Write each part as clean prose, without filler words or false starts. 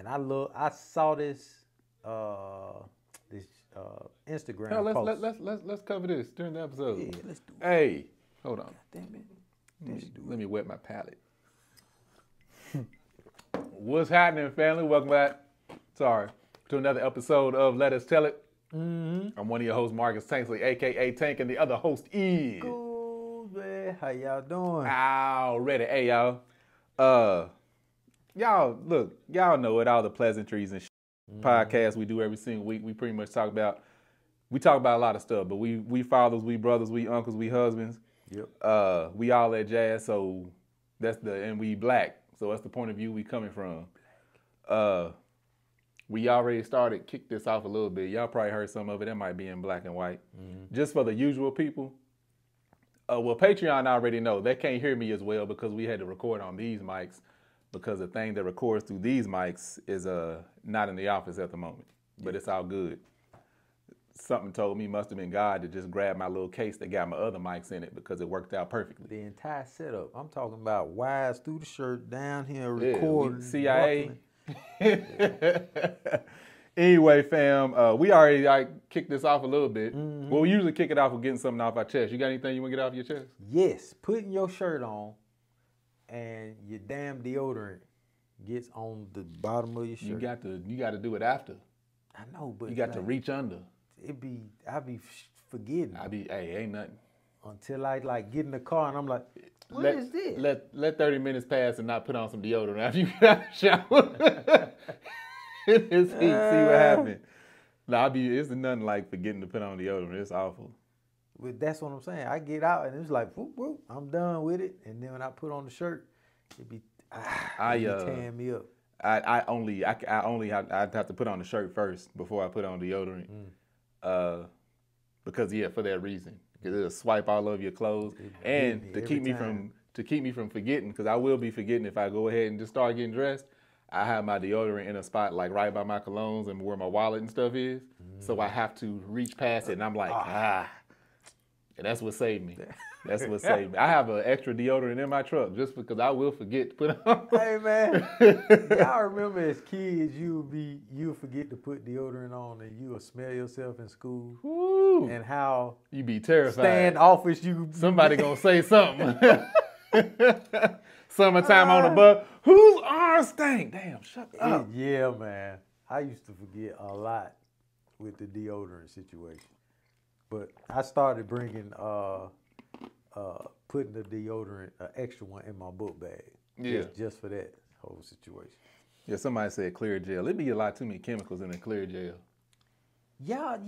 And I saw this Instagram post. Let's cover this during the episode. Yeah, let's do it. Hey, hold on. Damn it. Let me wet my palate. What's happening, family? Welcome back. To another episode of Let Us Tell It. Mm-hmm. I'm one of your hosts, Marcus Tanksley, aka Tank, and the other host is. Cool, man. How y'all doing? Already, hey y'all. Y'all know it. All the pleasantries and podcasts we do every single week. We pretty much talk about a lot of stuff. But we fathers, we brothers, we uncles, we husbands. Yep. We all that jazz. So and we black. So that's the point of view we coming from. We already kicked this off a little bit. Y'all probably heard some of it. That might be in black and white. Mm-hmm. Just for the usual people. Well, Patreon already know. They can't hear me as well because we had to record on these mics because the thing that records through these mics is not in the office at the moment. But it's all good. Something told me must have been God to just grab my little case that got my other mics in it because it worked out perfectly. The entire setup. I'm talking about wires through the shirt, down here, recording. CIA. Anyway, fam, we already kicked this off a little bit. Mm-hmm. Well, we usually kick it off with getting something off our chest. You got anything you want to get off your chest? Yes, putting your shirt on and your damn deodorant gets on the bottom of your shirt. You got to do it after. I know, but you got to reach under. I be forgetting. Hey, ain't nothing. Until I get in the car and I'm like, what is this? Let 30 minutes pass and not put on some deodorant after you get out of the shower. In this heat, see what happened. It's nothing like forgetting to put on deodorant. It's awful. Well, that's what I'm saying. I get out and it's like, whoop, whoop, I'm done with it. And then when I put on the shirt, it be tearing me up. I'd have to put on the shirt first before I put on deodorant. Because for that reason. Because it'll swipe all over your clothes. And to keep me from forgetting, because I will be forgetting if I go ahead and just start getting dressed, I have my deodorant in a spot like right by my colognes and where my wallet and stuff is. So I have to reach past it and I'm like, And that's what saved me. That's what saved me. I have an extra deodorant in my truck just because I will forget to put it on. Hey, man. Y'all remember as kids, you'll forget to put deodorant on and you'll smell yourself in school. Woo. And how you be terrified. Standoffish you. Somebody gonna say something. Summertime on the bus. Whose arms stink? Damn, shut up. Yeah, man. I used to forget a lot with the deodorant situation. But I started bringing, putting the deodorant, an extra one in my book bag. Yeah. Just for that whole situation. Yeah, somebody said clear gel. It'd be a lot too many chemicals in a clear gel. Y'all,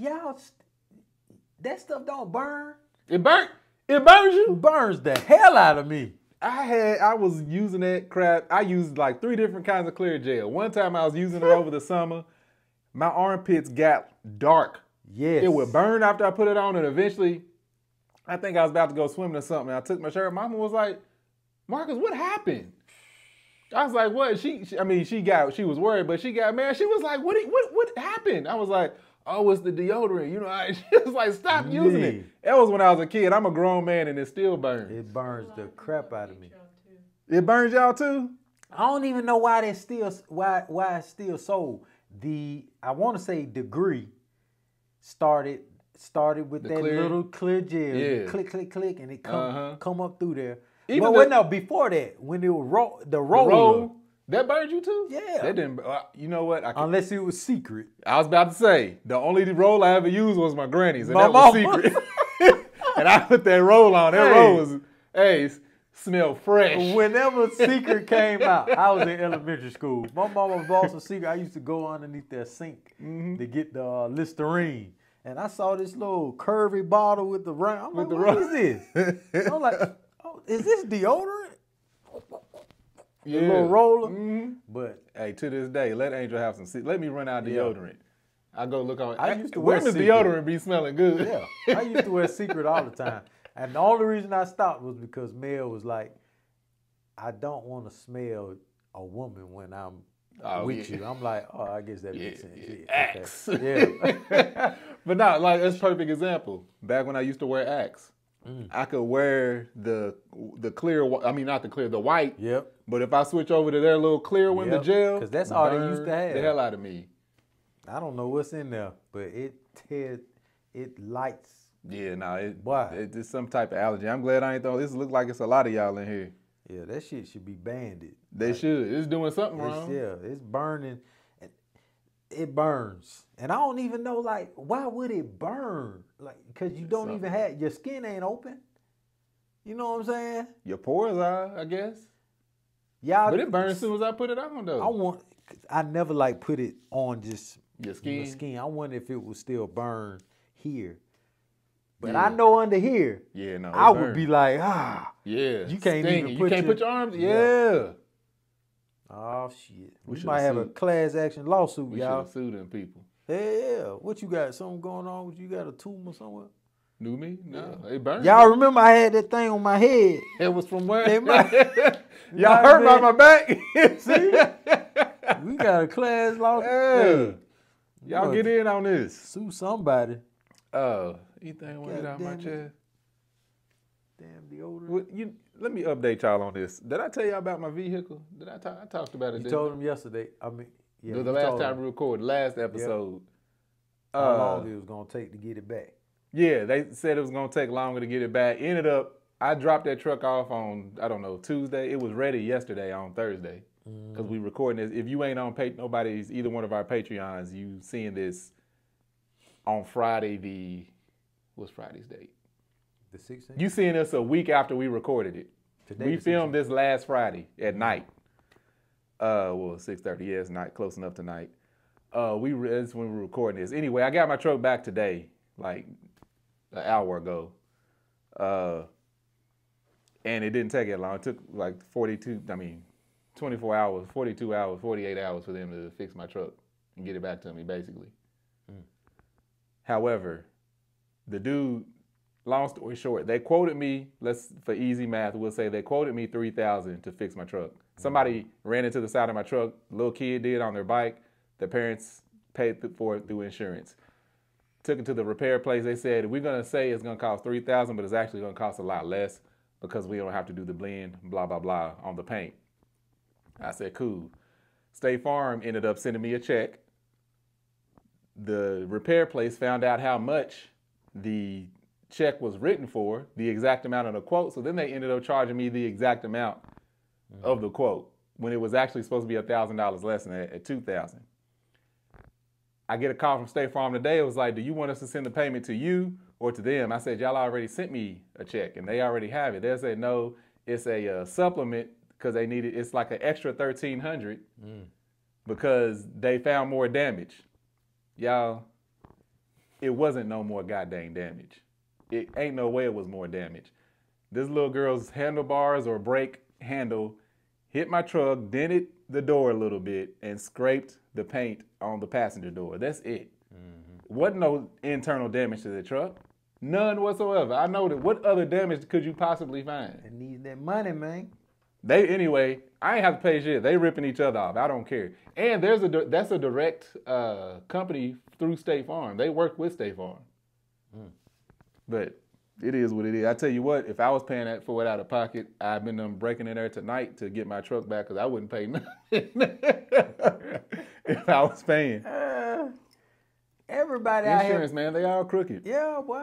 that stuff don't burn. It burns you? It burns the hell out of me. I was using that crap. I used like 3 different kinds of clear gel. One time I was using it over the summer. My armpits got dark. Yes. It would burn after I put it on, and eventually, I think I was about to go swimming or something. I took my shirt. Mama was like, "Marcus, what happened?" I was like, "What?" She was worried, but she got mad. She was like, "What happened?" I was like, "Oh, it's the deodorant." She was like, "Stop using it." That was when I was a kid. I'm a grown man, and it still burns. It burns the crap out of me. It burns y'all too? I don't even know why it's still sold. I want to say Degree started with that little clear gel. Yeah. Click, click, click, and it come up through there. Before that, when it was the roller. That burned you too? Yeah. That didn't. You know what? Unless it was secret. I was about to say, the only roll I ever used was my granny's, and that was secret. And I put that roll on. That roll was, smelled fresh. Whenever Secret came out, I was in elementary school. My mama bought some Secret. I used to go underneath their sink to get the Listerine. And I saw this little curvy bottle with the round. I'm like, what is this? I'm like, is this deodorant? Yeah. The little roller. Mm-hmm. But hey, to this day, let Angel have some. Let me run out deodorant. I go look on. I used to wear women's deodorant be smelling good. Yeah, I used to wear Secret all the time. And the only reason I stopped was because Mel was like, I don't want to smell a woman when I'm with you. I'm like, I guess that makes sense. Yeah. Axe. Okay. Yeah. But no, that's a perfect example. Back when I used to wear Axe, I could wear the clear, I mean, not the clear, the white. Yep. But if I switch over to their little clear one, the gel. Because that's all they used to have. The hell out of me. I don't know what's in there, but it lights. Yeah, it's some type of allergy. I'm glad I ain't throw this. Look like it's a lot of y'all in here. Yeah, that shit should be banned. They should. It's doing something wrong. Yeah, it's burning. It burns. And I don't even know, like, why would it burn? Like, because you don't even have, your skin ain't open. You know what I'm saying? Your pores are, I guess. Yeah. But it burns as soon as I put it on, though. I never, like, put it on just your skin. I wonder if it would still burn here. But I know under here, I would be like, yeah, you can't even put your arms. Yeah. Oh shit. We might have a class action lawsuit, y'all. We should have sued them people. Yeah. What you got? Something going on? With you got a tumor somewhere? Knew me? No, it burned. Y'all remember I had that thing on my head? It was from where? Y'all hurt by my back. See? We got a class lawsuit. Yeah. Y'all get in on this. Sue somebody. Anything I want to get out my chest? Damn deodorant. Well, let me update y'all on this. Did I tell y'all about my vehicle? Did I talked about it? You told them yesterday. I mean, yeah. The last time we recorded, last episode. Yep. How long it was going to take to get it back? Yeah, they said it was going to take longer to get it back. Ended up, I dropped that truck off on, I don't know, Tuesday. It was ready yesterday on Thursday because we recording this. If you ain't on either one of our Patreons, you seeing this on Friday what's Friday's date? The 16th? You seeing this a week after we recorded it. Today we filmed this last Friday at night. 6:30, yeah, it's night, close enough tonight. That's when we were recording this. Anyway, I got my truck back today, like an hour ago. And it didn't take that long. It took like 24 hours, 42 hours, 48 hours for them to fix my truck and get it back to me, basically. However, the dude, long story short, they quoted me, for easy math, we'll say they quoted me $3,000 to fix my truck. Somebody ran into the side of my truck, little kid did on their bike. Their parents paid for it through insurance. Took it to the repair place. They said, we're going to say it's going to cost $3,000, but it's actually going to cost a lot less because we don't have to do the blend, blah, blah, blah, on the paint. I said, cool. State Farm ended up sending me a check. The repair place found out how much the check was written for, the exact amount of the quote, so then they ended up charging me the exact amount of the quote when it was actually supposed to be $1,000 less than that, at $2,000. I get a call from State Farm today. It was like, do you want us to send the payment to you or to them? I said, y'all already sent me a check and they already have it. They said, no, it's a supplement because they needed, it's like an extra $1,300 because they found more damage. Y'all, it wasn't no more goddamn damage. It ain't no way it was more damage. This little girl's handlebars or brake handle hit my truck, dented the door a little bit, and scraped the paint on the passenger door. That's it. Wasn't no internal damage to the truck. None whatsoever. I know that. What other damage could you possibly find? They need that money, man. Anyway, I ain't have to pay shit. They ripping each other off. I don't care. And that's a direct company through State Farm. They work with State Farm. But it is what it is. I tell you what, if I was paying that for it out of pocket, I've been breaking in there tonight to get my truck back because I wouldn't pay nothing if I was paying. Everybody insurance, out here, man, they all crooked. Yeah, boy.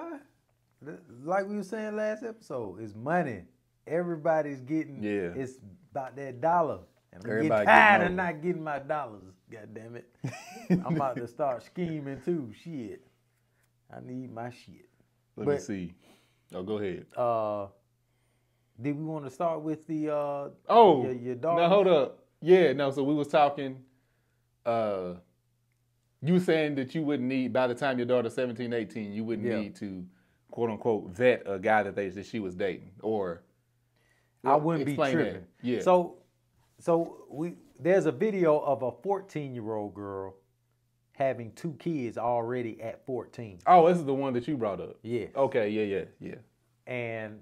Like we were saying last episode, it's money. Everybody's getting, it's about that dollar. And I'm getting tired of not getting my dollars, God damn it. I'm about to start scheming too, shit. I need my shit. Let me see. Oh, go ahead. Did we want to start with the your dog? No, hold up. Yeah, no, so we was talking, you were saying that you wouldn't need, by the time your daughter's 17, 18, you wouldn't need to, quote unquote, vet a guy that she was dating, or I wouldn't be tripping. That. Yeah. So there's a video of a 14-year-old girl having 2 kids already at 14. Oh, this is the one that you brought up. Yeah. Okay, yeah. And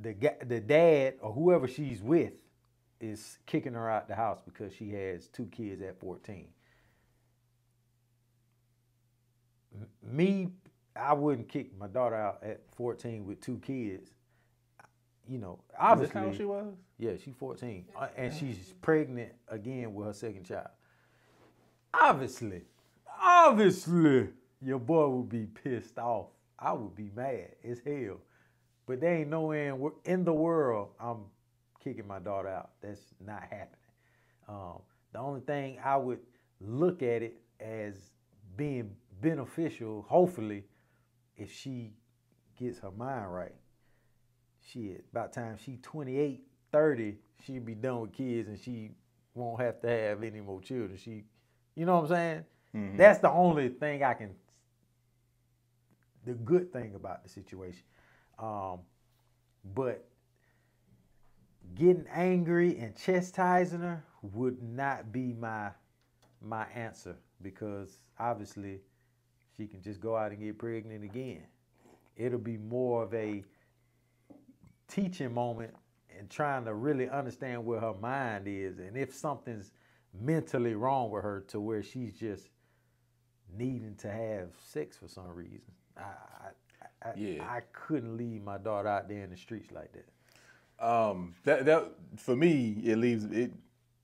the dad or whoever she's with is kicking her out the house because she has 2 kids at 14. Me I wouldn't kick my daughter out at 14 with 2 kids. You know, obviously. Is that how old she was? Yeah, she's 14. And she's pregnant again with her second child. Obviously, your boy would be pissed off. I would be mad as hell. But there ain't nowhere in the world I'm kicking my daughter out. That's not happening. The only thing I would look at it as being beneficial, hopefully, if she gets her mind right. Shit, by the time she 28, 30, she'll be done with kids and she won't have to have any more children. You know what I'm saying? Mm-hmm. That's the only thing the good thing about the situation. But getting angry and chastising her would not be my answer, because obviously she can just go out and get pregnant again. It'll be more of a teaching moment and trying to really understand where her mind is and if something's mentally wrong with her to where she's just needing to have sex for some reason. I couldn't leave my daughter out there in the streets like that. That for me, it leaves it.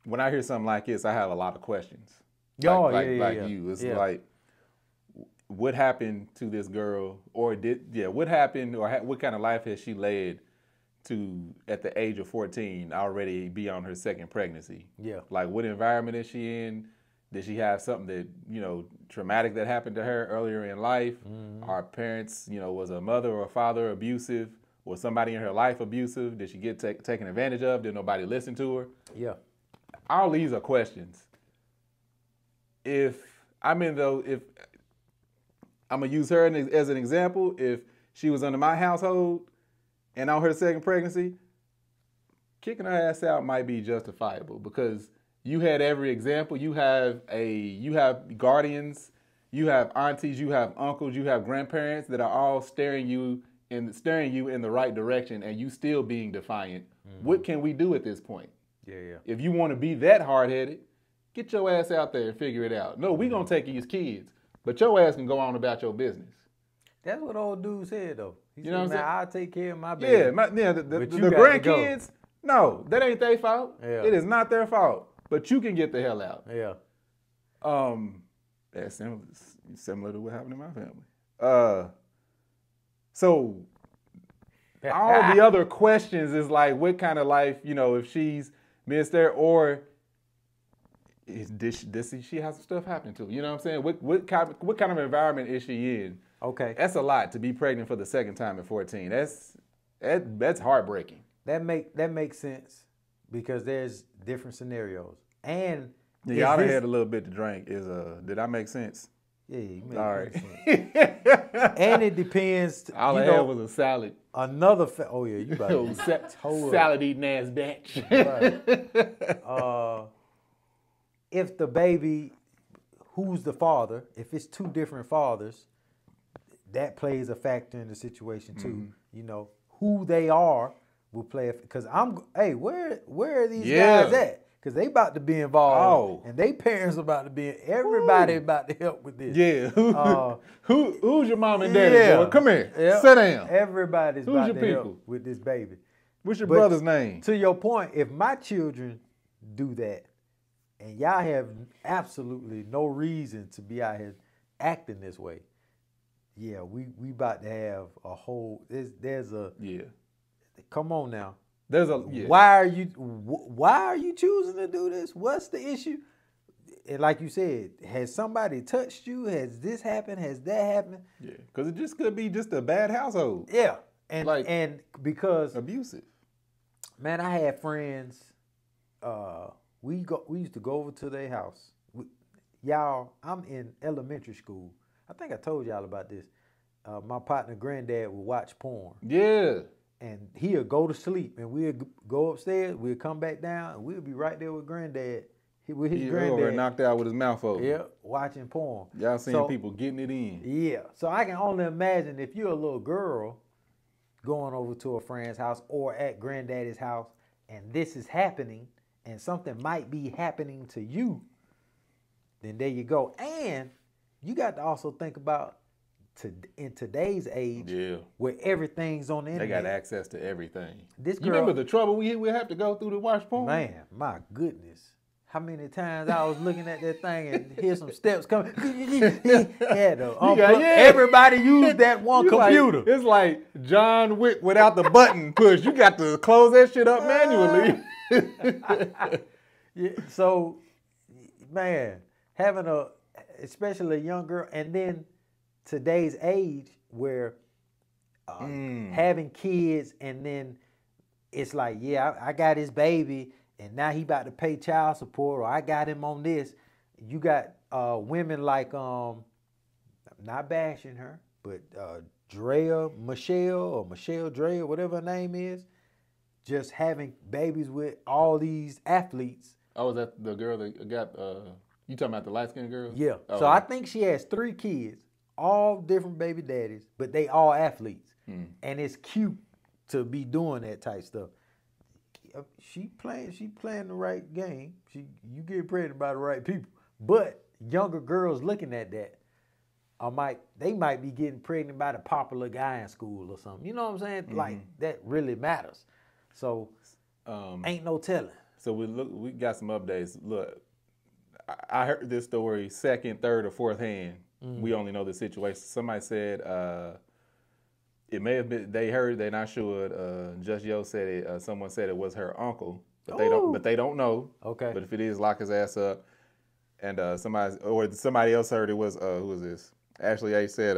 When I hear something like this, I have a lot of questions. Like you. It's like, what happened to this girl, or what happened, or what kind of life has she led to at the age of 14 already be on her second pregnancy? Yeah. Like, what environment is she in? Did she have something that, traumatic that happened to her earlier in life? Mm-hmm. Are parents, was a mother or a father abusive? Was somebody in her life abusive? Did she get taken advantage of? Did nobody listen to her? Yeah. All these are questions. If I'm going to use her as an example, if she was under my household and on her second pregnancy, kicking her ass out might be justifiable, because you had every example. You have guardians, you have aunties, you have uncles, you have grandparents that are all steering you in the right direction, and you still being defiant. Mm-hmm. What can we do at this point? Yeah. If you want to be that hard-headed, get your ass out there and figure it out. No, we gonna take these kids, but your ass can go on about your business. That's what old dude said, though. He said, what I'm saying? I'll take care of my baby. The grandkids, no, that ain't their fault. Yeah. It is not their fault. But you can get the hell out. Yeah. That's similar to what happened in my family. So all the other questions is like, what kind of life, if she's missed there, or does she have some stuff happening to her? You know what I'm saying? What kind of environment is she in? Okay. That's a lot to be pregnant for the second time at 14. That's heartbreaking. That makes sense, because there's different scenarios. And y'all done had a little bit to drink. Did I make sense? Yeah, you made all right. sense. And it depends. All I had was a salad. Another you better salad eating ass batch. Right. If the baby, who's the father? If it's two different fathers, that plays a factor in the situation too. Mm-hmm. Who they are will play. Because where are these guys at? Because they about to be involved, and they parents about to be. Everybody about to help with this. Yeah. Who's your mom and daddy? Boy? Come here. Yep. Sit down. Everybody's about to help with this baby. What's your brother's name? To your point, if my children do that, and y'all have absolutely no reason to be out here acting this way, yeah, we about to have a whole. There's a. Come on now. Why are you choosing to do this? What's the issue? And like you said, has somebody touched you? Has this happened? Has that happened? Yeah, because it just could be just a bad household. Yeah, and because abusive. Man, I had friends. We used to go over to their house. Y'all, I'm in elementary school. I think I told y'all about this. My partner granddad would watch porn. Yeah. And he'll go to sleep, and we'll go upstairs. We'll come back down, and we'll be right there with granddad. With his granddad. Knocked out with his mouth open. Yeah, watching porn. Y'all seeing people getting it in. Yeah. So I can only imagine if you're a little girl going over to a friend's house or at granddaddy's house, and this is happening, and something might be happening to you, then there you go. And you got to also think about in today's age, where everything's on the internet. They got access to everything. This girl, you remember the trouble we have to go through to watch porn? Man, my goodness. How many times I was looking at that thing and hear some steps coming. Everybody used that one computer. It's like John Wick without the button push. You got to close that shit up manually. Yeah, so, man, having especially a young girl, and then today's age where having kids, and then it's like, yeah, I got his baby, and now he about to pay child support, or I got him on this. You got women like, I'm not bashing her, but Michelle Drea, whatever her name is, just having babies with all these athletes. Oh, is that the girl that got, you talking about the light-skinned girl? Yeah. Oh. So I think she has 3 kids, all different baby daddies, but they all athletes. And it's cute to be doing that type stuff. She playing the right game. You get pregnant by the right people. But younger girls looking at that, they might be getting pregnant by the popular guy in school or something. You know what I'm saying? Like, that really matters. So ain't no telling. So we got some updates. Look, I heard this story second, third, or fourth hand. We only know the situation. Somebody said it may have been, they're not sure. Just Yo said it. Someone said it was her uncle, but they don't know. Okay. But if it is, lock his ass up. And somebody else heard it was who was this? Ashley A said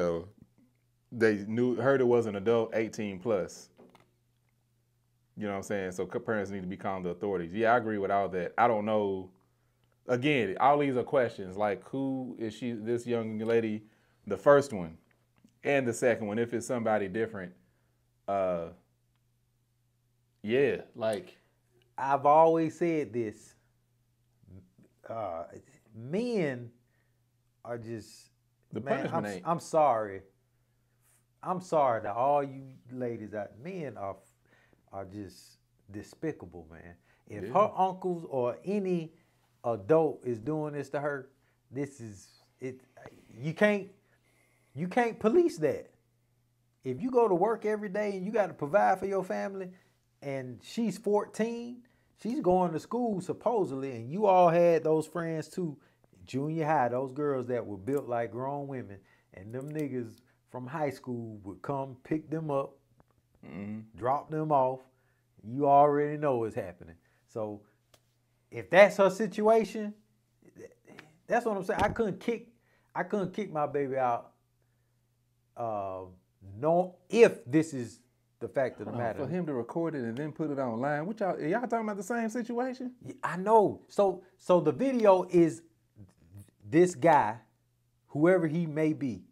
they heard it was an adult 18 plus. You know what I'm saying? So parents need to be calling the authorities. Yeah, I agree with all that. I don't know. Again, all these are questions. Like, who is this young lady, the first one, and the second one, if it's somebody different? Yeah, like. I've always said this. Men are just. The punishment ain't. I'm sorry. I'm sorry to all you ladies out. Men are just despicable, man. If her uncles or any adult is doing this to her, this is it. You can't police that. If you go to work every day and you got to provide for your family, and she's 14, she's going to school supposedly, and you all had those friends too, junior high, those girls that were built like grown women, and them niggas from high school would come pick them up, drop them off. You already know what's happening. So if that's her situation, that's what I'm saying. I couldn't kick my baby out. No, if this is the fact of the matter. For him to record it and then put it online, y'all talking about the same situation? Yeah, I know. So the video is this guy, whoever he may be.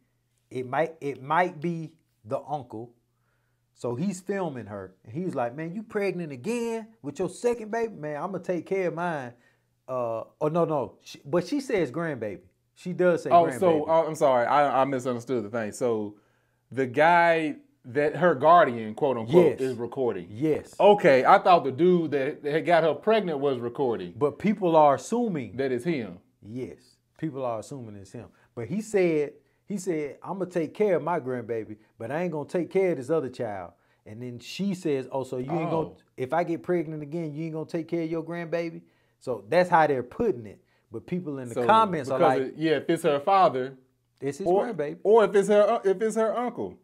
It might be the uncle. So he's filming her, and he's like, "Man, you pregnant again with your second baby? Man, I'm gonna take care of mine." But she says grandbaby. She does say grandbaby. I'm sorry, I misunderstood the thing. So the guy that her guardian, quote unquote, is recording. Yes. Okay, I thought the dude that had got her pregnant was recording. But people are assuming that it's him. Yes, people are assuming it's him. But he said, I'm going to take care of my grandbaby, but I ain't going to take care of this other child. And then she says, so you ain't going to, if I get pregnant again, you ain't going to take care of your grandbaby? So that's how they're putting it. But people in the comments are like, if it's her father, it's his grandbaby. Or if it's her uncle.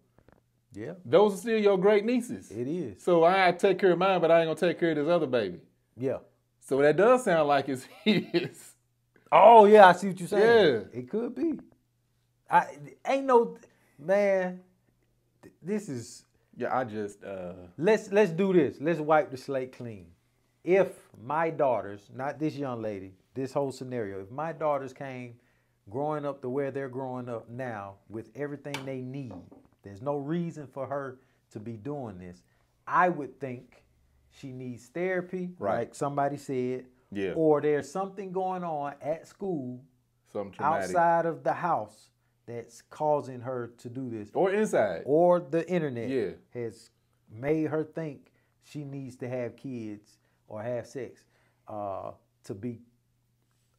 Yeah. Those are still your great nieces. It is. So I take care of mine, but I ain't going to take care of this other baby. Yeah. So that does sound like it's his. Oh, yeah, I see what you're saying. Yeah. It could be. Ain't no, man, this is. Yeah, I just. Let's do this. Let's wipe the slate clean. If my daughters, not this young lady, this whole scenario, if my daughters came growing up to where they're growing up now with everything they need, there's no reason for her to be doing this. I would think she needs therapy, like somebody said. Yeah. Or there's something going on at school, outside of the house, that's causing her to do this. Or inside. Or the internet has made her think she needs to have kids or have sex to be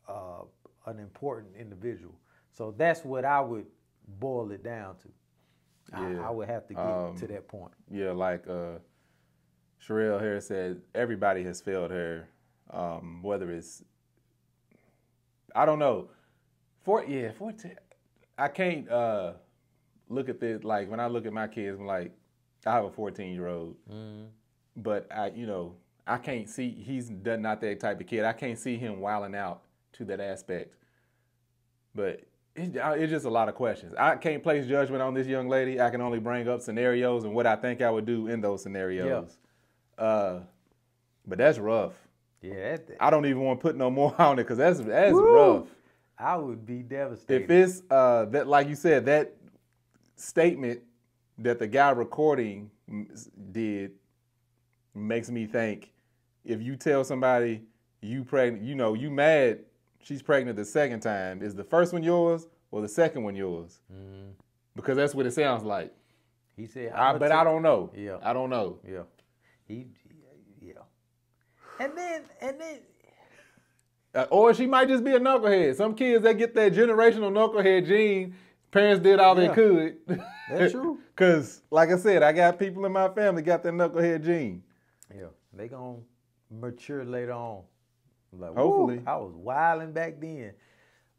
an important individual. So that's what I would boil it down to. I would have to get to that point. Yeah, like Sherelle here said, everybody has failed her. Whether it's, I don't know. 14. I can't look at this, like when I look at my kids, I'm like, I have a 14-year-old, but I can't see, he's not that type of kid. I can't see him wilding out to that aspect. But it's just a lot of questions. I can't place judgment on this young lady. I can only bring up scenarios and what I think I would do in those scenarios. Yeah. But that's rough. Yeah. I don't even want to put no more on it because that's rough. I would be devastated. If it's that, like you said, that statement that the guy recording did makes me think, if you tell somebody you pregnant, you mad she's pregnant the second time, is the first one yours or the second one yours? Because that's what it sounds like. He said, but I don't know. Yeah. I don't know. Yeah. Yeah. And then or she might just be a knucklehead. Some kids, they get that generational knucklehead gene. Parents did all they could. That's true. Because, like I said, I got people in my family got that knucklehead gene. Yeah. They going to mature later on. Like, hopefully. I was wilding back then.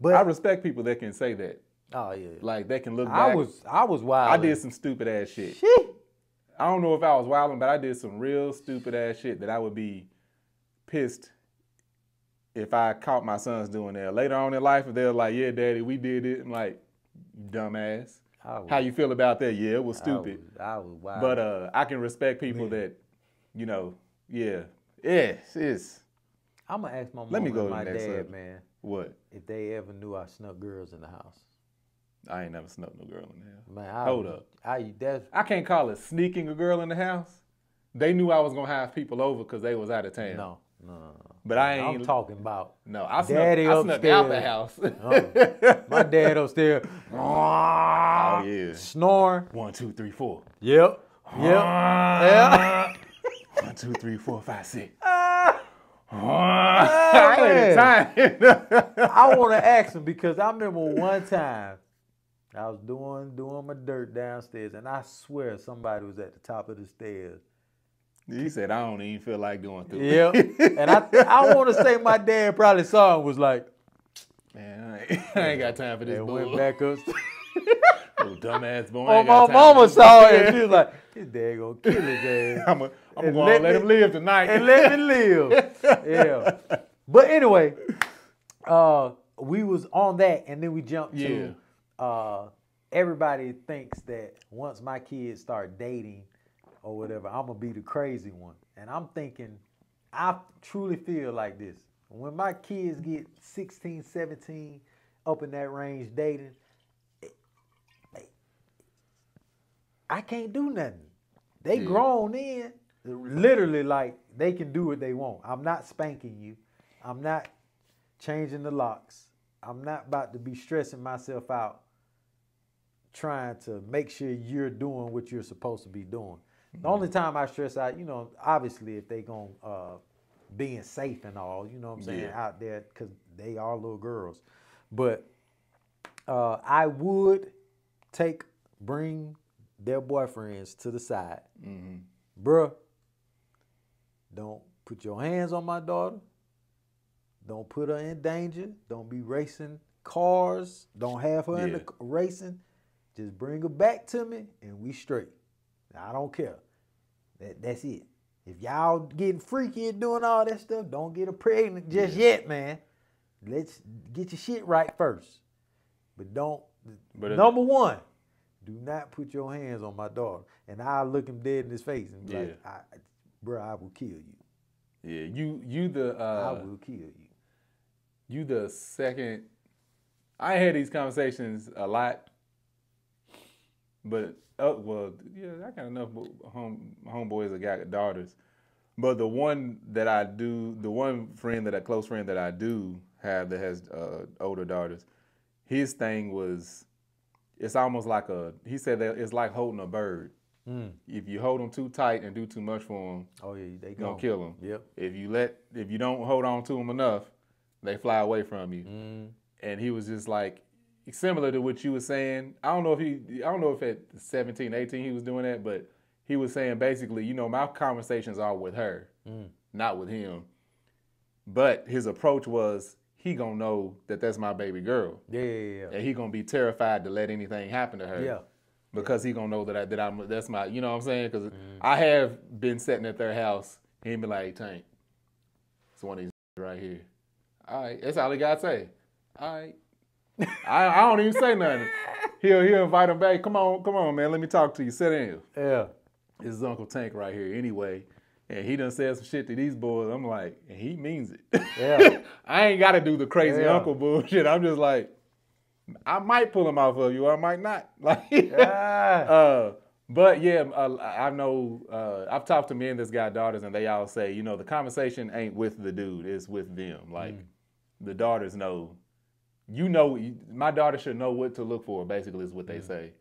But I respect people that can say that. Oh, yeah. Like, they can look back. I was wilding. I did some stupid ass shit. I don't know if I was wilding, but I did some real stupid ass shit that I would be pissed if I caught my sons doing that. Later on in life, if they're like, yeah, daddy, we did it. I'm like, dumbass. How you feel about that? Yeah, it was stupid. I was wild. But I can respect people that, it's. I'm going to ask my mom and my dad, man. What? If they ever knew I snuck girls in the house. I ain't never snuck no girl in the house. Man, hold up. I can't call it sneaking a girl in the house. They knew I was going to have people over because they was out of town. No. But I ain't. I'm talking about. No, I snuck out the house. My dad upstairs. Oh, yeah. Snoring. 1, 2, 3, 4. Yep. Yeah. 1, 2, 3, 4, 5, 6. I want to ask him because I remember one time I was doing my dirt downstairs, and I swear somebody was at the top of the stairs. He said, I don't even feel like going through it. Yeah. And I want to say my dad probably saw him and was like, man, I ain't got time for this. Went back up. Oh, dumbass boy. Oh, my mama saw it. She was like, his dad gonna kill his ass. I'm going to let him live tonight. And let him live. Yeah. But anyway, we was on that, and then we jumped to everybody thinks that once my kids start dating or whatever, I'm going to be the crazy one. And I'm thinking, I truly feel like this. When my kids get 16, 17, up in that range dating, I can't do nothing. They grown in, literally like they can do what they want. I'm not spanking you. I'm not changing the locks. I'm not about to be stressing myself out trying to make sure you're doing what you're supposed to be doing. The only time I stress out, obviously if they going being safe and all, you know what I'm saying, out there, because they are little girls. But I would bring their boyfriends to the side. Bruh, don't put your hands on my daughter. Don't put her in danger. Don't be racing cars. Don't have her in the racing. Just bring her back to me and we straight. I don't care. That's it. If y'all getting freaky and doing all that stuff, don't get her pregnant just yet, man. Let's get your shit right first. But number one, do not put your hands on my daughter. And I'll look him dead in his face and be like, bro, I will kill you. Yeah, you the... I will kill you. You the second... I had these conversations a lot, but... I got enough homeboys that got daughters. But the one close friend that I do have that has older daughters, his thing was, it's almost like he said that it's like holding a bird. If you hold them too tight and do too much for them, they gonna kill them. Yep. If you don't hold on to them enough, they fly away from you. And he was just like, similar to what you were saying. I don't know if at 17, 18 he was doing that, but he was saying basically, you know, my conversations are with her, not with him. But his approach was, he gonna know that that's my baby girl. Yeah. And he gonna be terrified to let anything happen to her. Yeah. Because he gonna know that's my, you know what I'm saying? Because I have been sitting at their house, and he be like, hey, Tank, it's one of these right here. All right, that's all he gotta say. All right. I don't even say nothing. He'll invite him back. Come on, man. Let me talk to you. Sit down. Yeah. This is Uncle Tank right here. Anyway, and he done said some shit to these boys. I'm like, and he means it. Yeah. I ain't got to do the crazy uncle bullshit. I'm just like, I might pull him off of you, or I might not. Like, but yeah, I know. I've talked to men that's got daughters, and they all say, you know, the conversation ain't with the dude; it's with them. Like, the daughters know. You know, my daughter should know what to look for, basically, is what they say.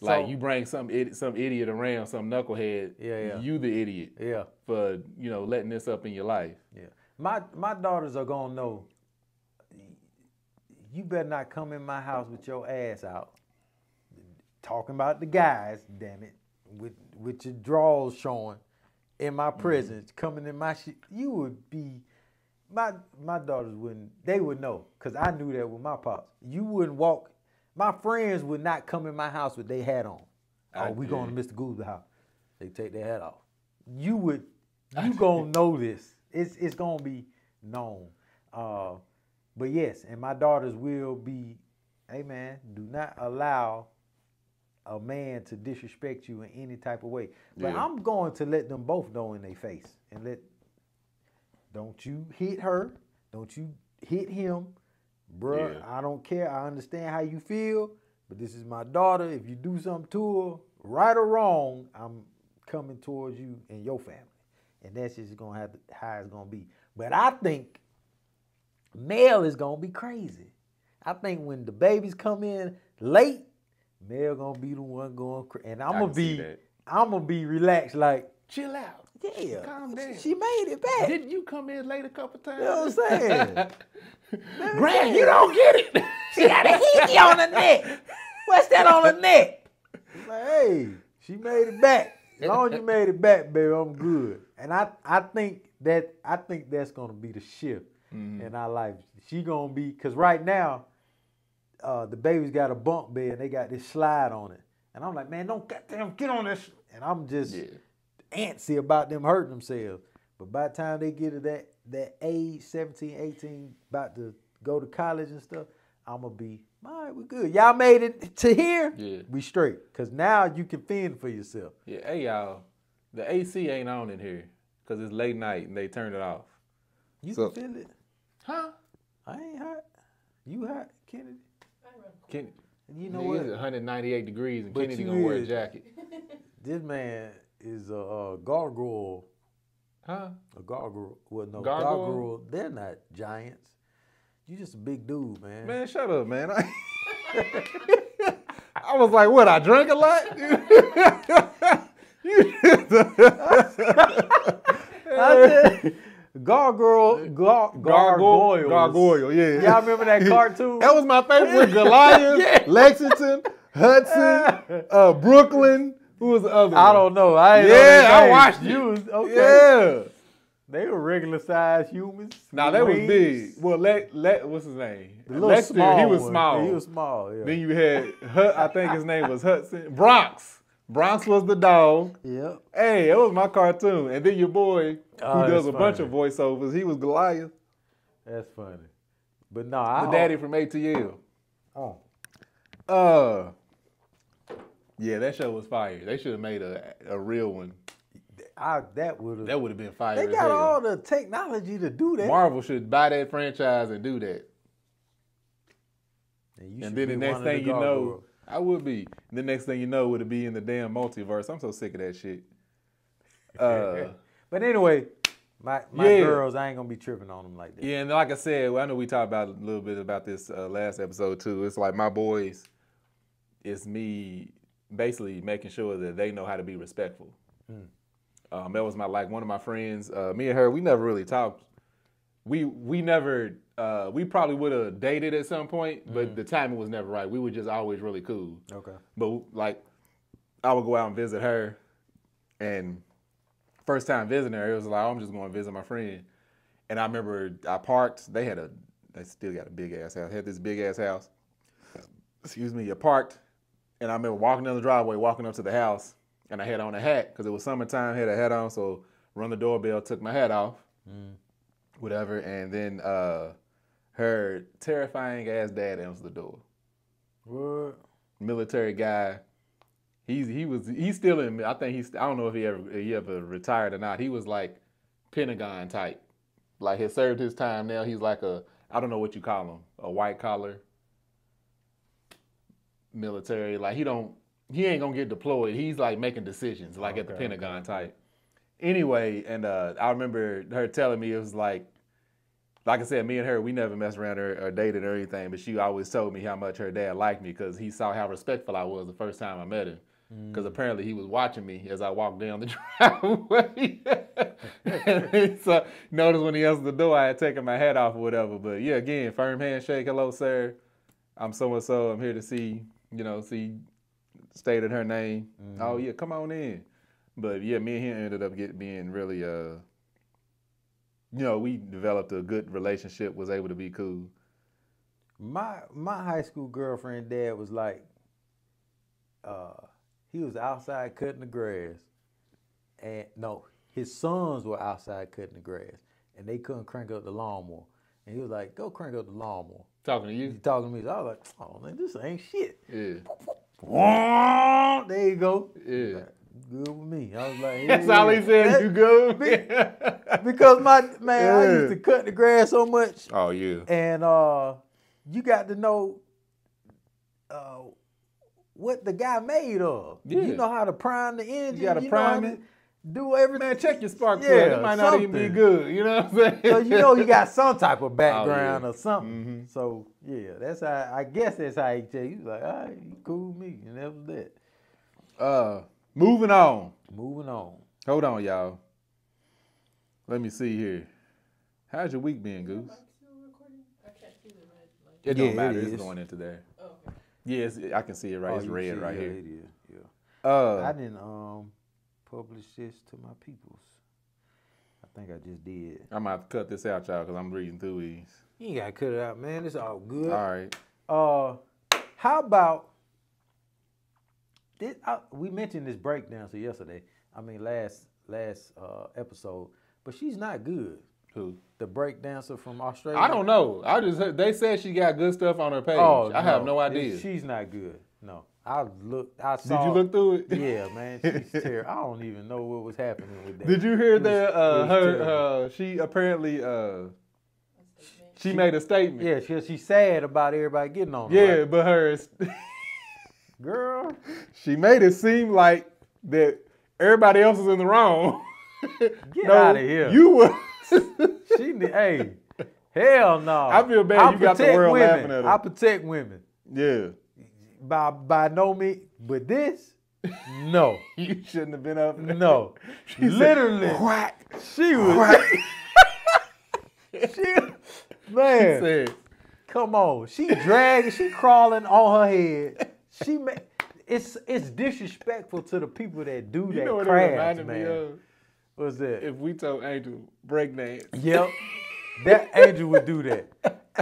Like, so, you bring some idiot around, some knucklehead, you the idiot for, you know, letting this up in your life. Yeah. My daughters are going to know, you better not come in my house with your ass out, talking about the guys, damn it, with your drawers showing in my presence, coming in my shit. You would be... My daughters they would know, because I knew that with my pops. You wouldn't walk, my friends would not come in my house with their hat on. We going to Mr. Google's house. They take their hat off. You going to know this. It's going to be known. But yes, and my daughters will be, hey man, do not allow a man to disrespect you in any type of way. But I'm going to let them both know in their face and don't you hit her. Don't you hit him. Bruh, I don't care. I understand how you feel, but this is my daughter. If you do something to her, right or wrong, I'm coming towards you and your family. And that's just how it's going to be. But I think Mel is going to be crazy. I think when the babies come in late, Mel going to be the one going crazy. And I'm going to be relaxed, like, chill out. Yeah, calm down. She made it back. Didn't you come in late a couple times? You know what I'm saying? Grant, you don't get it. She got a hickey on her neck. What's that on her neck? Like, hey, she made it back. As long as you made it back, baby, I'm good. And I think that's gonna be the shift in our life. She gonna be, because right now, the baby's got a bunk bed and they got this slide on it. And I'm like, man, don't goddamn get on this. And I'm just antsy about them hurting themselves. But by the time they get to that age, 17, 18, about to go to college and stuff, I'm going to be, all right, we're good. Y'all made it to here? Yeah. We straight. Because now you can fend for yourself. Yeah, hey, y'all, the AC ain't on in here because it's late night and they turned it off. You can feel it. Huh? I ain't hot. You hot, Kennedy? Kennedy. You know what? It's 198 degrees and Kennedy going to wear a jacket. This man is a gargoyle. Huh? A gargoyle. Well, no, gargoyle. They're not giants. You just a big dude, man. Man, shut up, man. I was like, what, I drank a lot? I said, gargoyle. Gargoyle, yeah. Y'all remember that cartoon? That was my favorite with Goliath, Lexington, Hudson, Brooklyn. Who was the other one? I don't know. I watched it. You was, okay. Yeah. They were regular sized humans. Nah, they was big. Well, what's his name? Lexter, he was small. He was small, yeah. Then you had, I think his name was Hudson. Bronx. Bronx was the dog. Yep. Hey, that was my cartoon. And then your boy, who does a bunch of voiceovers, he was Goliath. That's funny. But no, the daddy from ATL. Oh. Yeah, that show was fire. They should have made a real one. That would have been fire. They got all the technology to do that. Marvel should buy that franchise and do that. And then the next thing you know, I would be. The next thing you know, would be in the damn multiverse. I'm so sick of that shit. But anyway, my girls, I ain't gonna be tripping on them like that. Yeah, and like I said, I know we talked about a little bit about this last episode too. It's like my boys, it's me basically making sure that they know how to be respectful. That was one of my friends. Me and her, we never really talked we never we probably would have dated at some point, but the timing was never right. We were just always really cool. Okay. But like, I would go out and visit her, and first time visiting her, it was like, oh, I'm just going to visit my friend. And I remember I parked. They still got a big ass house. Had this big ass house. Excuse me. I parked, and I remember walking down the driveway, walking up to the house, and I had on a hat because it was summertime. Had a hat on, so rung the doorbell, took my hat off, whatever, and then her terrifying ass dad answered the door. What? Military guy. He's still in. I think I don't know if he ever retired or not. He was like Pentagon type. Like, he served his time. Now he's like I don't know what you call him, a white collar military. Like, he ain't gonna get deployed. He's like making decisions, like at the Pentagon type. Anyway, and I remember her telling me, it was like I said, me and her, we never messed around or dated or anything, but she always told me how much her dad liked me because he saw how respectful I was the first time I met him. Because apparently he was watching me as I walked down the driveway. And so notice when he answered the door, I had taken my hat off or whatever. But yeah, again, firm handshake. Hello, sir. I'm so-and-so. I'm here to see, stated her name. Oh, yeah, come on in. But yeah, me and him ended up being really, we developed a good relationship, was able to be cool. My high school girlfriend dad was like, he was outside cutting the grass. And no, his sons were outside cutting the grass. And they couldn't crank up the lawnmower. And he was like, go crank up the lawnmower. Talking to you? He's talking to me. So I was like, oh, man, this ain't shit. Yeah. There you go. Yeah. Like, good with me. I was like, that's all he said, you good? Because I used to cut the grass so much. Oh, yeah. And you got to know what the guy made of. Yeah. You know how to prime the engine. You got to prime it. Do everything. Man, check your spark plug. It might not even be good. You know what I'm saying? So you got some type of background or something. Mm-hmm. So yeah, that's how. I guess that's how he tell you. He's like, all right, you cool with me, and that was that. Moving on. Moving on. Hold on, y'all. Let me see here. How's your week been, Goose? I can't see the red light. It don't matter. It's going into there. Oh, okay. Yes, I can see it right. It's red right here. It is. Yeah. I didn't publish this to my peoples. I think I just did. I'm gonna have to cut this out, y'all, because I'm reading through these. You ain't gotta cut it out, man. It's all good. All right. How about this? We mentioned this breakdancer yesterday. I mean, last episode, but she's not good. Who? The breakdancer from Australia. I don't know. I just heard, they said she got good stuff on her page. I have no idea. She's not good. No. I saw. Did you look through it? Yeah, man. She's terrible. I don't even know what was happening with that. Did you hear that? She apparently she made a statement. Yeah, she's sad about everybody getting on her. Yeah, right? but hers. Girl. She made it seem like that everybody else is in the wrong. Get out of here. You were. Hey, hell no. I feel bad. You got the world laughing at her. I protect women. Yeah. By no means, but this, no. You shouldn't have been up there. No. Literally. Whack. She was. Whack. Man. She said, come on. She dragging, she crawling on her head. It's disrespectful to the people that do that know what craft, it reminded man. me of? What's that? If we told Angel breakdance. Yep. That Angel would do that.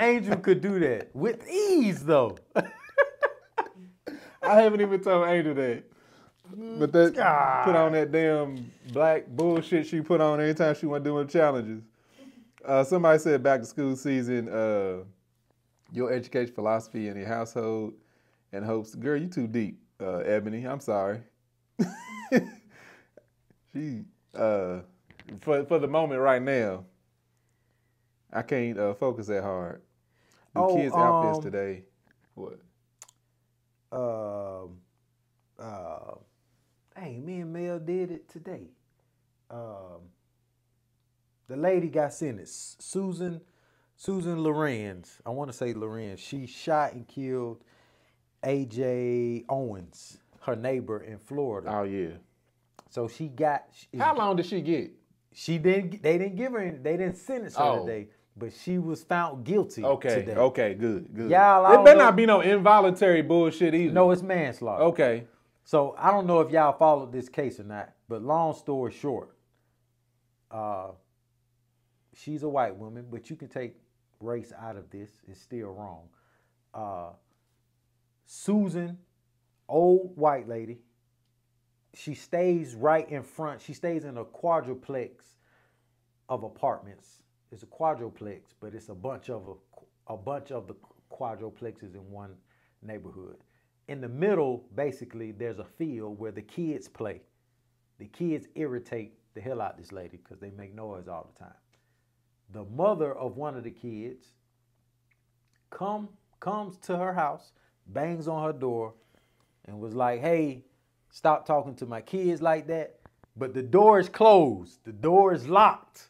Angel could do that. With ease, though. I haven't even told Angel that. But that put on that damn black bullshit she put on anytime she went doing challenges. Somebody said back to school season, your education philosophy in your household and hopes. Girl, you too deep, Ebony. I'm sorry. She for the moment right now, I can't focus that hard. The kids' outfits today. What? Hey, me and Mel did it today. The lady got sentenced. Susan Lorenz. I want to say Lorenz. She shot and killed A.J. Owens, her neighbor in Florida. Oh yeah. So she got. How long did she get? She didn't. They didn't give her. They didn't sentence her today. but she was found guilty today. Okay, good. Y'all, it better not be no involuntary bullshit either. No, it's manslaughter. Okay. So I don't know if y'all followed this case or not, but long story short, she's a white woman, but you can take race out of this. It's still wrong. Susan, old white lady, she stays right in front. She stays in a quadruplex of apartments. It's a quadruplex, but it's a bunch of the quadruplexes in one neighborhood. In the middle, basically, there's a field where the kids play. The kids irritate the hell out of this lady because they make noise all the time. The mother of one of the kids comes to her house, bangs on her door, and was like, "Hey, stop talking to my kids like that." But the door is closed. The door is locked.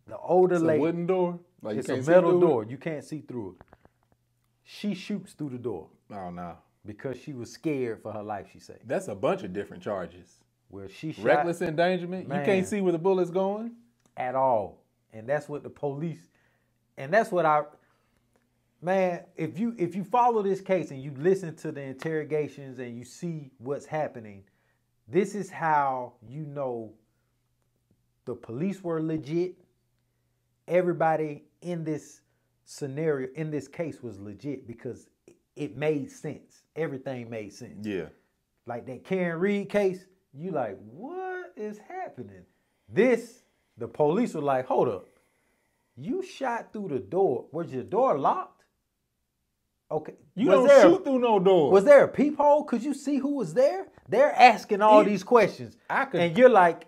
The older lady. It's a wooden door? Like It's a metal door. You can't see through it. She shoots through the door. Oh, no. Because she was scared for her life, she said. That's a bunch of different charges. Well, she shot. Reckless endangerment? Man, you can't see where the bullet's going? At all. And that's what the police, and that's what man, if you follow this case and you listen to the interrogations and you see what's happening, this is how you know the police were legit. Everybody in this scenario, in this case, was legit because it made sense. Everything made sense. Yeah. Like that Karen Reed case, you like, what is happening? The police were like, hold up. You shot through the door. Was your door locked? Okay. You don't shoot through no door. Was there a peephole? Could you see who was there? They're asking all these questions. And you're like,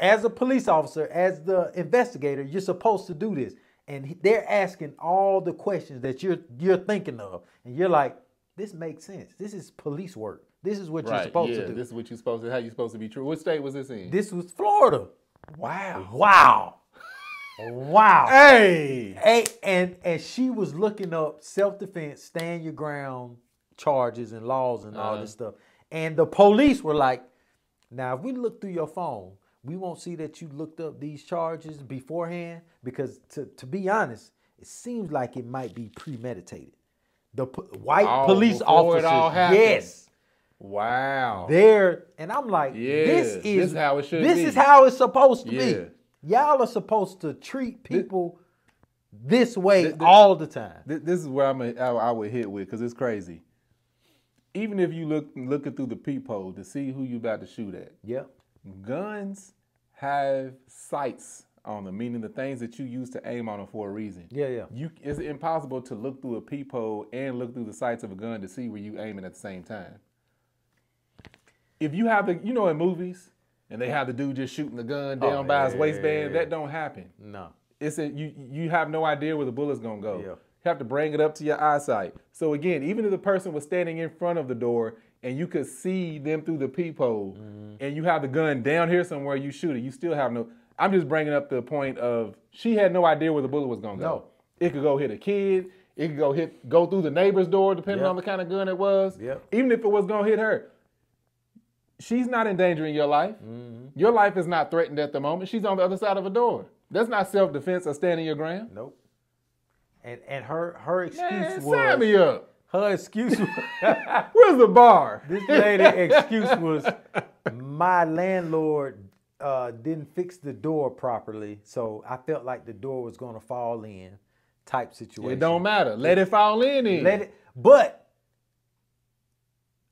as a police officer, as the investigator, you're supposed to do this. And they're asking all the questions that you're thinking of. And you're like, this makes sense. This is police work. This is what you're supposed to do. This is what you're supposed to, how you're supposed to be true. What state was this in? This was Florida. Wow. Wow. Wow. Hey. And she was looking up self-defense, stand your ground charges and laws and all this stuff. And the police were like, now, if we look through your phone, we won't see that you looked up these charges beforehand because, to be honest, it seems like it might be premeditated. The white police officers, it all happened. yes. Wow. And I'm like, this is how it should be. This is how it's supposed to be. Y'all are supposed to treat people this way all the time. This is where I would hit with because it's crazy. Even if you looking through the peephole to see who you about to shoot at. Yep. Guns have sights on them, meaning the things that you use to aim on them for a reason. Yeah. It's impossible to look through a peephole and look through the sights of a gun to see where you aiming at the same time. If you have in movies, and they have the dude just shooting the gun down by his waistband, that don't happen. No. You have no idea where the bullet's gonna go. Yeah. You have to bring it up to your eyesight. So again, even if the person was standing in front of the door and you could see them through the peephole, and you have the gun down here somewhere, you shoot it, you still have no. I'm just bringing up the point of she had no idea where the bullet was gonna go. No. It could go hit a kid. It could go through the neighbor's door, depending on the kind of gun it was. Yep. Even if it was gonna hit her. She's not endangering your life. Your life is not threatened at the moment. She's on the other side of a door. That's not self-defense or standing your ground. Nope. And her excuse was... sign me up. Her excuse was... Where's the bar? This lady excuse was, my landlord didn't fix the door properly, so I felt like the door was going to fall in type situation. It don't matter. Let it fall in. But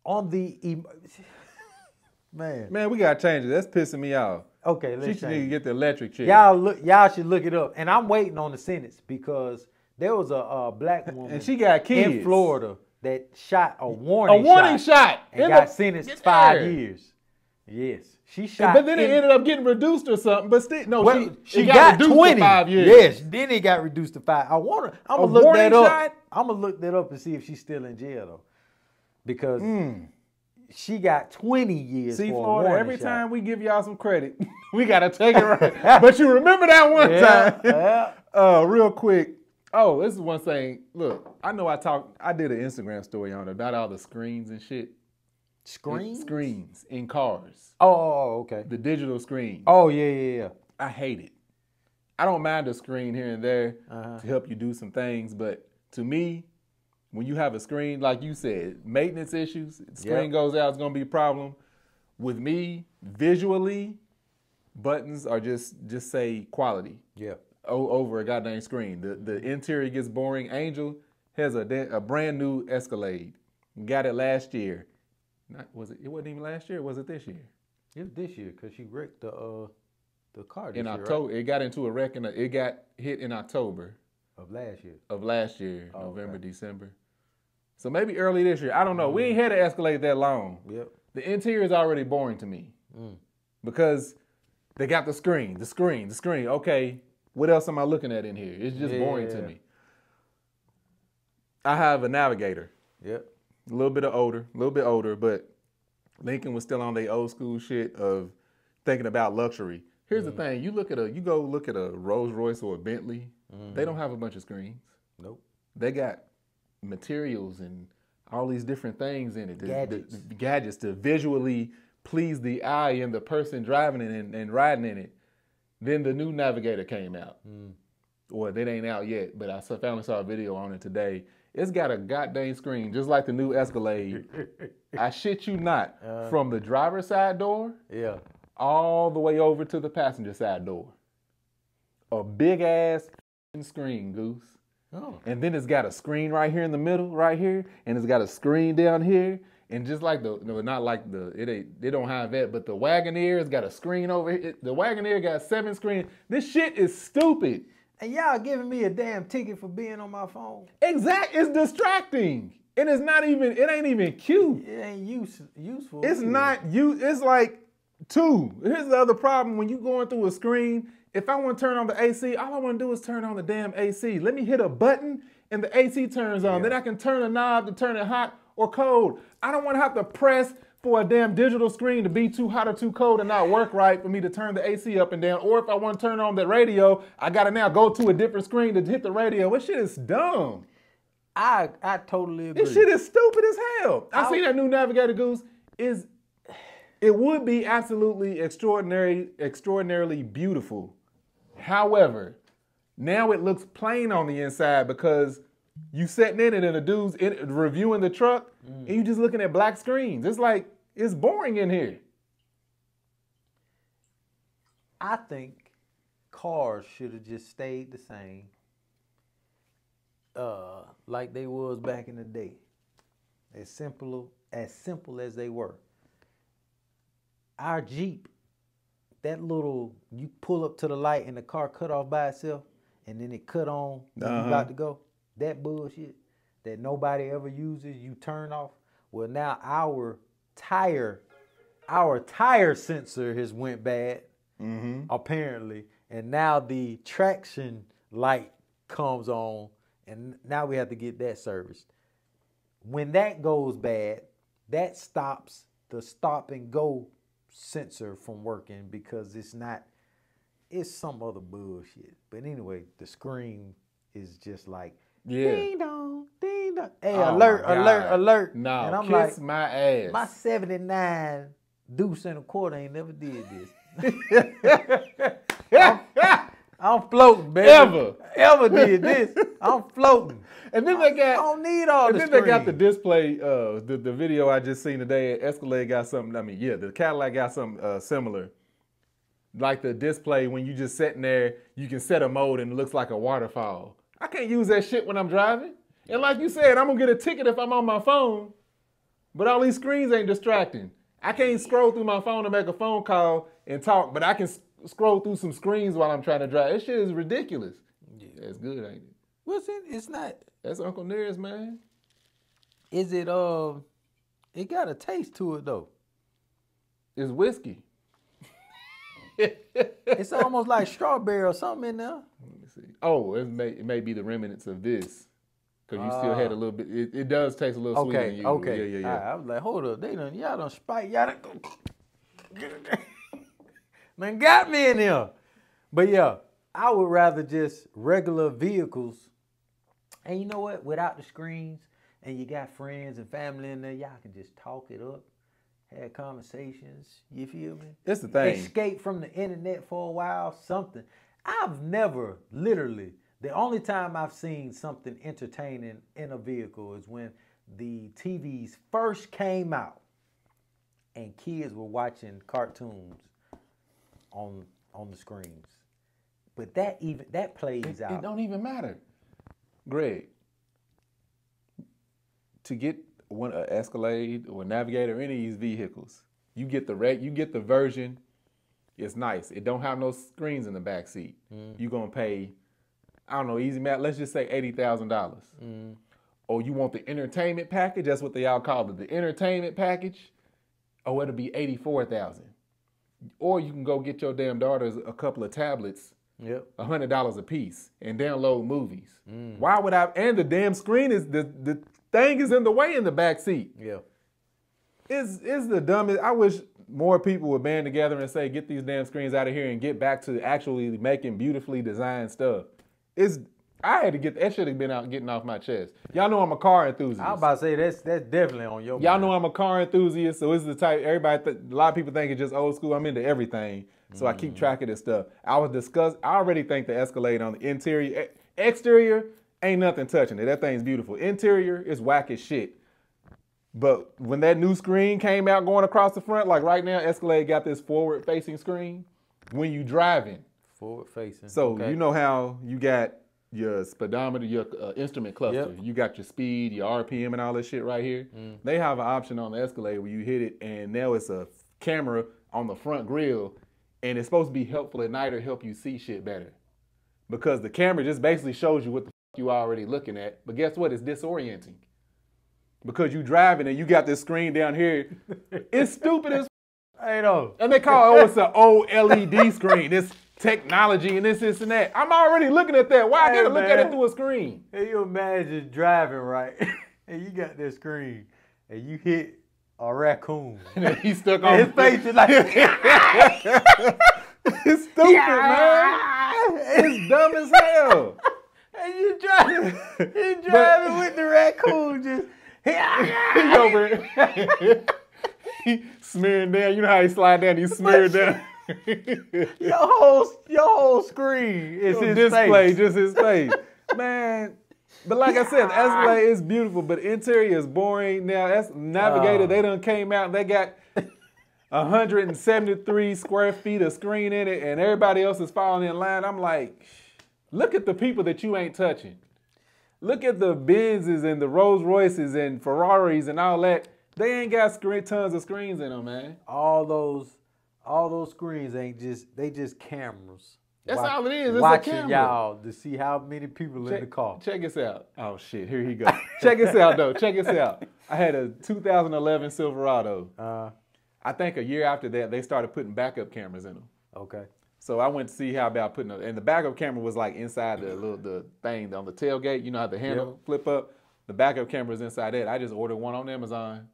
on the... Man, we gotta change it. That's pissing me off. Okay, let's change it. She need to get the electric chair. Y'all should look it up. And I'm waiting on the sentence because there was a black woman and she got kids in Florida that shot a warning shot and got sentenced 5 years. Yes, she shot. But then it ended up getting reduced or something. But still, no, she got reduced 20 to 5 years. Yes, then it got reduced to 5. I'm gonna look that up. I'm gonna look that up and see if she's still in jail though, because. She got 20 years. See, for Florida, a every shot. time we give y'all some credit, we got to take it right. But you remember that one time? Real quick. Oh, this is one thing. Look, I know I did an Instagram story on it about all the screens and shit. Screens? Screens in cars. Oh, okay. The digital screens. Oh, yeah. I hate it. I don't mind a screen here and there to help you do some things, but to me, when you have a screen, like you said, maintenance issues, screen goes out, it's gonna be a problem. With me, visually, buttons are just say quality. Yeah. Over a goddamn screen. The interior gets boring. Angel has a brand new Escalade. Got it last year. It wasn't even last year, or was it this year? It was this year because she wrecked the car this in year, October. Right? It got into a wreck it got hit in October. Of last year. November, December. So maybe early this year. I don't know. We ain't had an Escalade that long. Yep. The interior is already boring to me. Because they got the screen. Okay, what else am I looking at in here? It's just boring to me. I have a Navigator. Yep. A little bit older, but Lincoln was still on their old school shit of thinking about luxury. Here's the thing: you go look at a Rolls Royce or a Bentley. They don't have a bunch of screens. Nope. They got materials and all these different things in it. The gadgets to visually please the eye and the person driving it and riding in it. Then the new Navigator came out. Or it ain't out yet, but I finally saw a video on it today. It's got a goddamn screen, just like the new Escalade. I shit you not. From the driver's side door all the way over to the passenger side door. A big ass screen, Goose. Oh. And then it's got a screen right here in the middle, right here, and it's got a screen down here. And just like they don't have that, but the Wagoneer's got a screen over here. The Wagoneer got 7 screens. This shit is stupid. And y'all giving me a damn ticket for being on my phone. Exactly. It's distracting. And it ain't even cute. It ain't useful. It's not it's like 2. Here's the other problem when you going through a screen. If I want to turn on the AC, all I want to do is turn on the damn AC. Let me hit a button and the AC turns on. Then I can turn a knob to turn it hot or cold. I don't want to have to press for a damn digital screen to be too hot or too cold and not work right for me to turn the AC up and down. Or if I want to turn on the radio, I got to now go to a different screen to hit the radio. This shit is dumb. I totally agree. This shit is stupid as hell. I see that new Navigator, Goose. It would be absolutely extraordinarily beautiful. However, now it looks plain on the inside because you sitting in it and the dude's reviewing the truck and you just looking at black screens. It's like, it's boring in here. I think cars should have just stayed the same like they was back in the day. As simple as they were. Our Jeep, that little, you pull up to the light and the car cut off by itself and then it cut on when you about to go. That bullshit that nobody ever uses, you turn off. Well, now our tire sensor has went bad, apparently. And now the traction light comes on and now we have to get that serviced. When that goes bad, that stops the stop and go sensor from working because it's some other bullshit. But anyway, the screen is just like ding dong, ding dong. Hey, alert. No, and I'm kiss like, my ass. My 79 deuce and a quarter ain't never did this. I'm floating, baby. Ever did this. I'm floating. And then they got. I don't need all this. And then they got the display. The video I just seen today. Escalade got something. The Cadillac got something similar. Like the display when you just sitting there, you can set a mode and it looks like a waterfall. I can't use that shit when I'm driving. And like you said, I'm gonna get a ticket if I'm on my phone. But all these screens ain't distracting. I can't scroll through my phone to make a phone call and talk, but I can scroll through some screens while I'm trying to drive. This shit is ridiculous. Yeah, it's good, ain't it? What's it? It's not. That's Uncle Nearest, man. Is it? It got a taste to it though. It's whiskey. It's almost like strawberry or something in there. Let me see. Oh, it may be the remnants of this. Because you still had a little bit. It does taste a little sweeter than you. Okay. Yeah. I was like, hold up. Y'all done spike. Y'all done got me in here. But yeah, I would rather just regular vehicles. And you know what? Without the screens and you got friends and family in there, y'all can just talk it up. Had conversations. You feel me? That's the thing. Escape from the internet for a while. Something. I've never, literally, the only time I've seen something entertaining in a vehicle is when the TVs first came out and kids were watching cartoons on the screens. But that plays out. It don't even matter. Greg, to get an Escalade or a Navigator or any of these vehicles, you get the version. It's nice. It don't have no screens in the back seat. You're gonna pay, I don't know, easy math. Let's just say $80,000. Or you want the entertainment package? That's what they all call it, the entertainment package. Oh, it'll be $84,000. Or you can go get your damn daughters a couple of tablets. Yep. $100 a piece and download movies. Why would I? And the damn screen is the thing is in the way in the back seat. Yeah. It's the dumbest. I wish more people would band together and say, get these damn screens out of here and get back to actually making beautifully designed stuff. I had to get that should have been out getting off my chest. Y'all know I'm a car enthusiast. I was about to say that's definitely on your Y'all mind. know I'm a car enthusiast, so it's the type a lot of people think it's just old school. I'm into everything. So I keep track of this stuff. I already think the Escalade on the interior, exterior, ain't nothing touching it. That thing's beautiful. Interior is whack as shit. But when that new screen came out going across the front, like right now, Escalade got this forward-facing screen when you driving. Forward-facing. So okay. you know how you got your speedometer, your instrument cluster. Yep. You got your speed, your RPM, and all this shit right here. They have an option on the Escalade where you hit it, and now it's a camera on the front grille. And it's supposed to be helpful at night or help you see shit better. Because the camera just basically shows you what the fuck you already looking at. But guess what? It's disorienting. Because you driving and you got this screen down here. It's stupid as I know. And they call it's an OLED screen. It's technology and this and that. I'm already looking at that. Why I gotta look at it through a screen? Hey, you imagine driving, right? And you got this screen and you hit a raccoon. And he's stuck on his face is like it's stupid, man. It's dumb as hell. And you driving with the raccoon just he over he smearing down. You know how he slide down, he smeared down. your whole screen is his display, face. just his face. Man. But like I said, the Escalade is beautiful, but interior is boring. Now, that's Navigator, they done came out, they got 173 square feet of screen in it, and everybody else is falling in line. I'm like, look at the people that you ain't touching. Look at the Benzes and the Rolls Royces and Ferraris and all that. They ain't got tons of screens in them, man. All those screens they just cameras. That's all it is. It's watching a camera. y'all to see how many people in the car. Check this out. Oh shit, here he go. Check this out though. Check this out. I had a 2011 Silverado. I think a year after that they started putting backup cameras in them. Okay. So I went to see how about putting and the backup camera was like inside the thing on the tailgate. You know how the handle flip up. The backup camera was inside that. I just ordered one on Amazon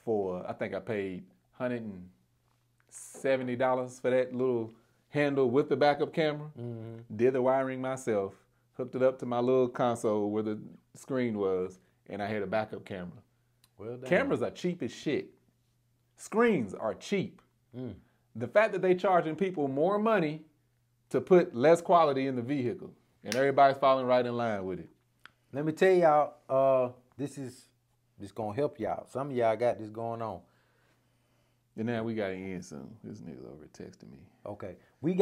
for I think I paid $170 for that little handle with the backup camera. Did the wiring myself, hooked it up to my little console where the screen was, and I had a backup camera. Well done. Cameras are cheap as shit. Screens are cheap. The fact that they charging people more money to put less quality in the vehicle, and everybody's falling right in line with it. Let me tell y'all, this gonna help y'all. Some of y'all got this going on. And now we gotta end soon. This nigga's over texting me. Okay. We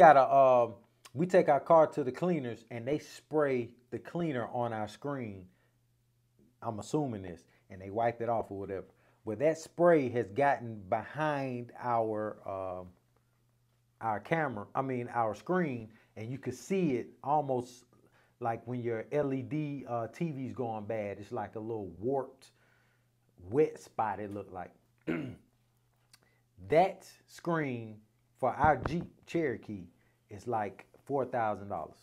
take our car to the cleaners and they spray the cleaner on our screen. I'm assuming this, and they wipe it off or whatever. Well, that spray has gotten behind our camera, our screen, and you could see it almost like when your LED TV's going bad. It's like a little warped, wet spot it looked like. That screen for our Jeep Cherokee is like $4,000.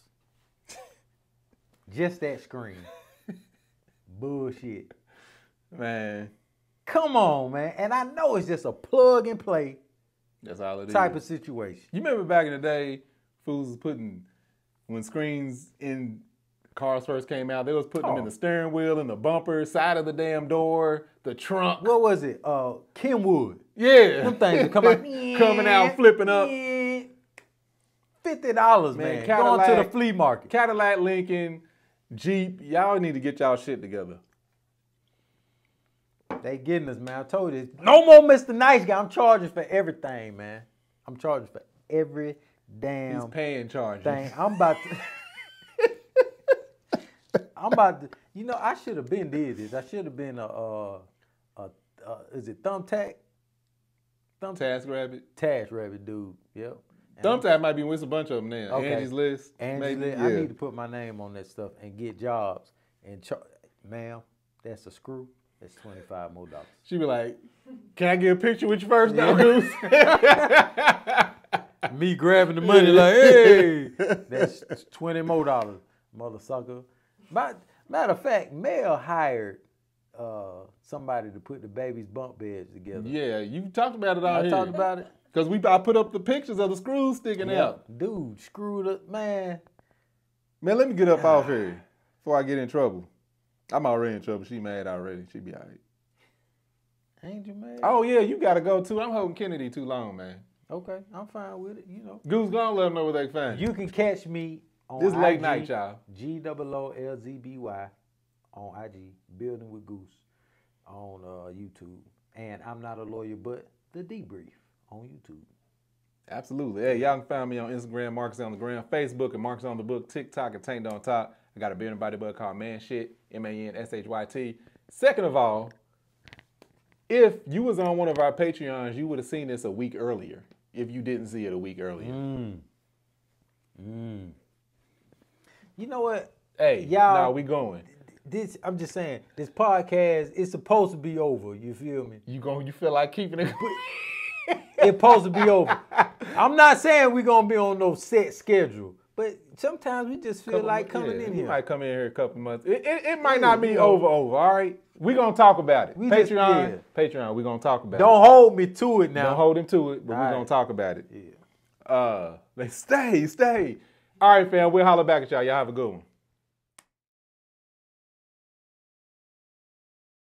Just that screen. Bullshit. Man. Come on, man. And I know it's just a plug and play That's all it type is. of situation. You remember back in the day, fools was when screens in cars first came out, they was putting them in the steering wheel, in the bumper, side of the damn door, the trunk. What was it? Kenwood. Yeah. Them things that come out. Coming out, flipping up. $50, man. Going to the flea market. Cadillac, Lincoln, Jeep. Y'all need to get y'all shit together. They getting us, man. I told you. No more Mr. Nice Guy. I'm charging for everything, man. I'm charging for every damn He's paying charges. thing. I'm about to. You know, I should have been did this. I should have been is it Thumbtack? Task Rabbit. Task Rabbit, dude. Yep. Thumbtack might be with a bunch of them now. Okay. Angie's List. Angie's List. I need to put my name on that stuff and get jobs. And ma'am, that's a screw. That's $25 more. She be like, "Can I get a picture with you first, now, Goose?" Me grabbing the money like, "Hey, that's $20 more, mother sucker." Matter of fact, Mel hired somebody to put the baby's bunk beds together. Yeah, you talked about it out here. I talked about it. Because I put up the pictures of the screws sticking out. Dude, screwed up, man. Man, let me get up off here before I get in trouble. I'm already in trouble. She mad already. She be all right. Ain't you mad? Oh, yeah, you got to go, too. I'm holding Kennedy too long, man. Okay, I'm fine with it, you know. Goose, go on, let them know what they find. You can catch me on this IG, late night, y'all. GOOLZBY on IG, Building with Goose on YouTube. And I'm Not a Lawyer, but The Debrief on YouTube. Absolutely. Hey, y'all can find me on Instagram, Marcus on the Gram, Facebook, and Marcus on the Book, TikTok, and Tanked on Top. I got a beard and body bug called Man Shit, MANSHYT. Second of all, if you was on one of our Patreons, you would have seen this a week earlier. If you didn't see it a week earlier. You know what? Hey, y'all, we going. I'm just saying, this podcast is supposed to be over. You feel me? You feel like keeping it? It's supposed to be over. I'm not saying we're gonna be on no set schedule, but sometimes we just feel like coming in here. We might come in here a couple months. It might not be over. All right, we gonna talk about it. Patreon, we gonna talk about it. Don't hold me to it now. Don't hold him to it, but we're gonna talk about it. Yeah. They stay. All right, fam. We'll holler back at y'all. Y'all have a good one.